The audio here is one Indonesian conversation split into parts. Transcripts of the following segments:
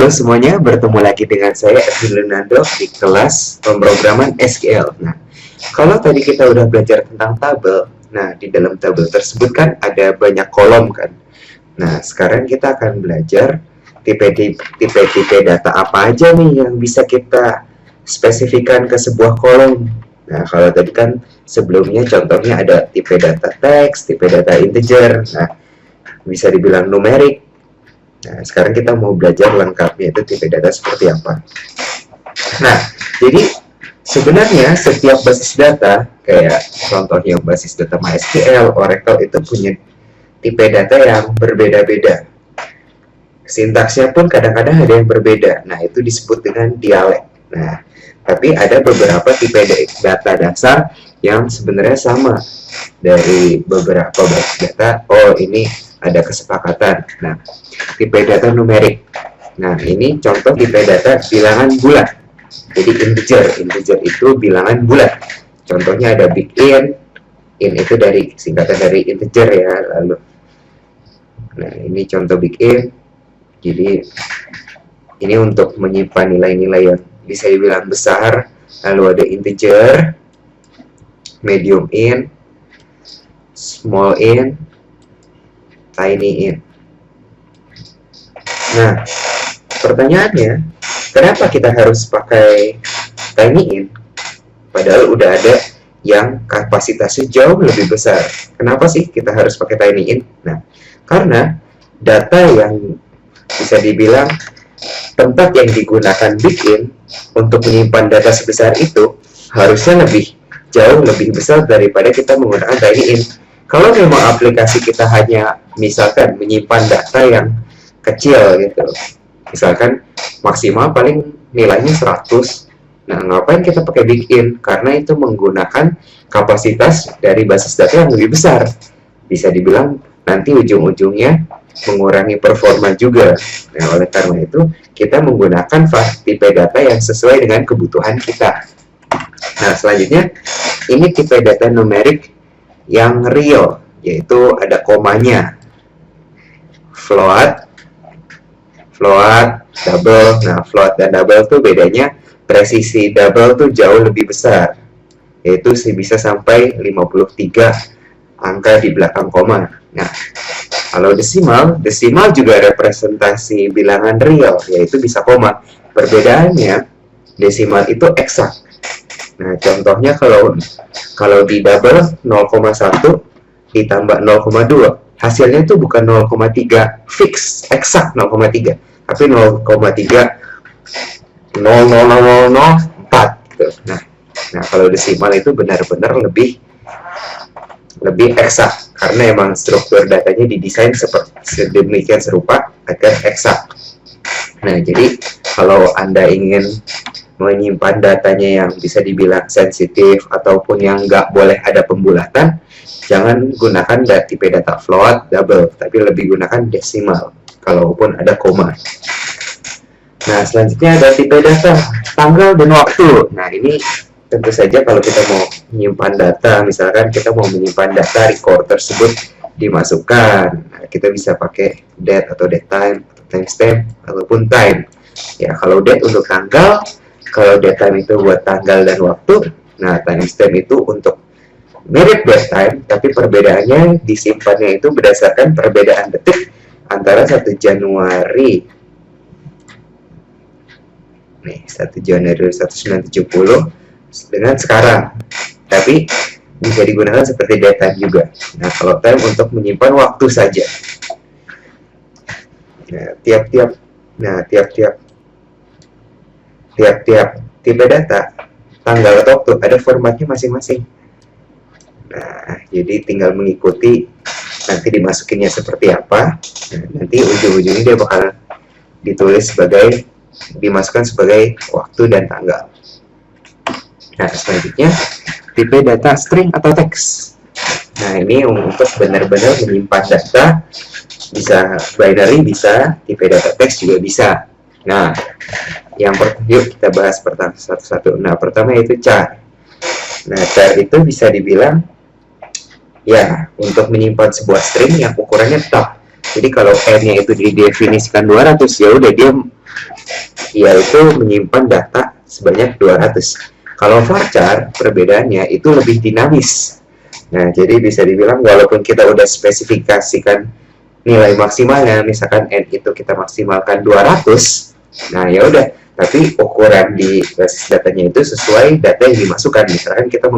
Halo semuanya, bertemu lagi dengan saya Edwin Lunando di kelas pemrograman SQL. Nah, kalau tadi kita udah belajar tentang tabel, nah di dalam tabel tersebut kan ada banyak kolom kan. Nah, sekarang kita akan belajar tipe-tipe data apa aja nih yang bisa kita spesifikkan ke sebuah kolom. Nah, kalau tadi kan sebelumnya contohnya ada tipe data teks, tipe data integer. Nah, bisa dibilang numerik. Nah, sekarang kita mau belajar lengkapnya itu tipe data seperti apa. Nah, jadi sebenarnya setiap basis data, kayak contohnya basis data MySQL, Oracle itu punya tipe data yang berbeda-beda. Sintaksnya pun kadang-kadang ada yang berbeda. Nah, itu disebut dengan dialek. Nah, tapi ada beberapa tipe data dasar yang sebenarnya sama dari beberapa basis data. Oh, ini ada kesepakatan. Nah, tipe data numerik. Nah, ini contoh tipe data bilangan bulat. Jadi integer itu bilangan bulat. Contohnya ada big in itu dari singkatan dari integer ya. Lalu, nah ini contoh big in. Jadi ini untuk menyimpan nilai-nilai yang bisa dibilang besar. Lalu ada integer, medium in, small in, tiny in. Nah, pertanyaannya, kenapa kita harus pakai tiny in? Padahal udah ada yang kapasitasnya jauh lebih besar. Kenapa sih kita harus pakai tiny in? Nah, karena data yang bisa dibilang tempat yang digunakan big in untuk menyimpan data sebesar itu harusnya jauh lebih besar daripada kita menggunakan tiny in. Kalau memang aplikasi kita hanya misalkan menyimpan data yang kecil gitu, misalkan maksimal paling nilainya 100, nah ngapain kita pakai big in? Karena itu menggunakan kapasitas dari basis data yang lebih besar. Bisa dibilang nanti ujung-ujungnya mengurangi performa juga. Nah, oleh karena itu kita menggunakan tipe data yang sesuai dengan kebutuhan kita. Nah, selanjutnya ini tipe data numerik yang real, yaitu ada komanya. Float, double. Nah, float dan double tuh bedanya, presisi double tuh jauh lebih besar, yaitu bisa sampai 53 angka di belakang koma. Nah, kalau desimal juga representasi bilangan real, yaitu bisa koma. Perbedaannya, desimal itu eksak. Nah, contohnya kalau di double 0,1 ditambah 0,2, hasilnya itu bukan 0,3 fix, eksak 0,3, tapi 0,3 gitu. Nah, kalau desimal itu benar-benar lebih eksak, karena emang struktur datanya didesain sedemikian serupa agar eksak. Nah, jadi kalau Anda ingin menyimpan datanya yang bisa dibilang sensitif ataupun yang nggak boleh ada pembulatan, jangan gunakan tipe data float, double, tapi lebih gunakan desimal, kalaupun ada koma. Nah, selanjutnya ada tipe data tanggal dan waktu. Nah, ini tentu saja kalau kita mau menyimpan data, misalkan kita mau menyimpan data record tersebut dimasukkan, nah, kita bisa pakai date atau datetime, atau timestamp, ataupun time. Ya, kalau date untuk tanggal, kalau datetime itu buat tanggal dan waktu, nah timestamp itu untuk mirip datetime, tapi perbedaannya disimpannya itu berdasarkan perbedaan detik antara 1 Januari 1970 dengan sekarang, tapi bisa digunakan seperti datetime juga. Nah, kalau time untuk menyimpan waktu saja. Nah, tiap-tiap tipe data, tanggal atau waktu ada formatnya masing-masing. Nah, jadi tinggal mengikuti nanti dimasukinnya seperti apa. Nah, nanti ujung-ujungnya dia bakal dimasukkan sebagai waktu dan tanggal. Nah, selanjutnya tipe data string atau teks. Nah, ini untuk benar-benar menyimpan data, bisa binary, bisa tipe data teks juga bisa. Nah, yuk kita bahas satu-satu. Nah, pertama yaitu char. Nah, char itu bisa dibilang ya untuk menyimpan sebuah string yang ukurannya tetap. Jadi kalau n-nya itu didefinisikan 200, ya udah dia yaitu menyimpan data sebanyak 200. Kalau varchar, perbedaannya itu lebih dinamis. Nah, jadi bisa dibilang walaupun kita udah spesifikasikan nilai maksimalnya, misalkan n itu kita maksimalkan 200, nah ya udah, tapi ukuran di basis datanya itu sesuai data yang dimasukkan. Misalkan kita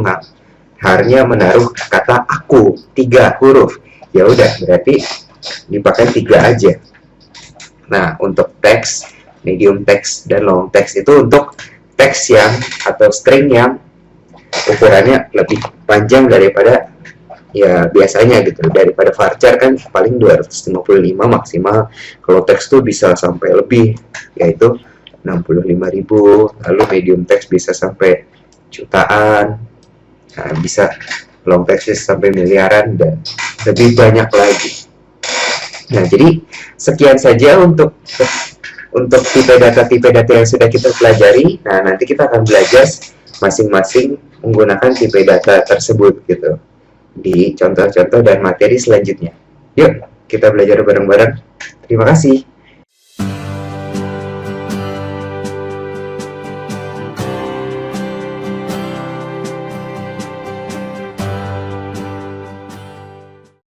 hanya menaruh kata aku 3 huruf, ya udah berarti dipakai 3 aja. Nah, untuk teks, medium text, dan long text itu untuk teks yang atau string yang ukurannya lebih panjang daripada ya biasanya gitu. Daripada varchar kan paling 255 maksimal, kalau teks tuh bisa sampai lebih, yaitu 65.000. Lalu medium text bisa sampai jutaan, nah, bisa long text bisa sampai miliaran dan lebih banyak lagi. Nah, jadi sekian saja untuk tipe data yang sudah kita pelajari. Nah, nanti kita akan belajar masing-masing menggunakan tipe data tersebut gitu di contoh-contoh dan materi selanjutnya. Yuk, kita belajar bareng-bareng. Terima kasih.